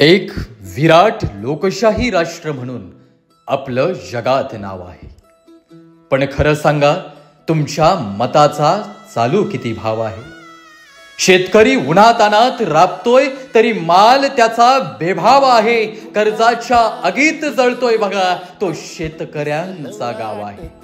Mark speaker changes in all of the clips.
Speaker 1: एक विराट लोकशाही राष्ट्र म्हणून आपलं जगात नाव आहे. पण खरं सांगा, तुमच्या मताचा चालू किती भाव आहे? शेतकरी उन्हातानात राबतोय तरी माल त्याचा बेभाव आहे. कर्जाच्या आगीत जळतोय बघा, तो शेतकऱ्यांचा गाव आहे.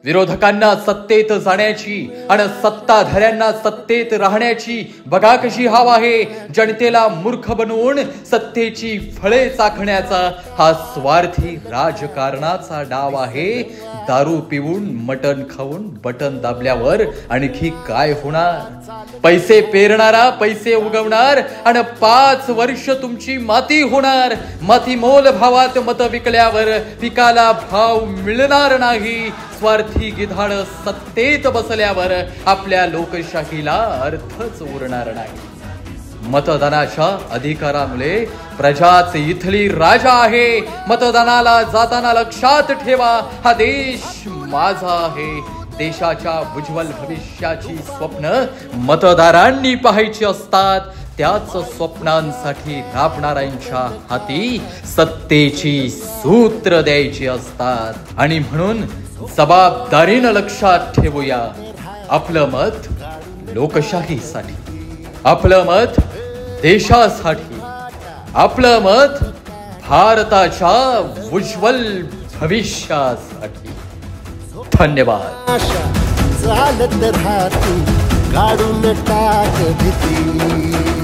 Speaker 1: विरोधकांना सत्तेत जाण्याची आणि सत्ताधाऱ्यांना सत्तेत राहण्याची बघा कशी हवा आहे. जनतेला मूर्ख बनवून सत्तेची फळे चाखण्याचा हा स्वार्थी राजकारणाचा डाव आहे. दारू पिऊन मटण खाऊन बटन दाबल्यावर आणखी काय होणार? पैसे पेरणारा पैसे उगवणार आणि 5 वर्ष तुमची माती होणार. माती मोल भावात मत विकल्यावर पिकाला भाव मिळणार नाही. स्वार्थी गिधाड सत्तेत बसल्यावर आपल्या लोकशाहीला अर्थच उरणार नाही. मतदानाच्या अधिकारामुळे प्रजाच इथली राजा आहे. मतदानाला जाताना लक्षात ठेवा, हा देश माझा आहे. देशाच्या उज्ज्वल भविष्याची स्वप्न मतदारांनी पाहायची असतात. त्याच स्वप्नांसाठी राबणाऱ्यांच्या हाती सत्तेची सूत्र द्यायची असतात. आणि म्हणून जबाबदारीनं लक्षात ठेवूया, आपलं मत लोकशाहीसाठी, आपलं मत देशासाठी, आपलं मत भारताच्या उज्ज्वल भविष्यासाठी. धन्यवाद.
Speaker 2: चालत राहतो काढून टाक भीती.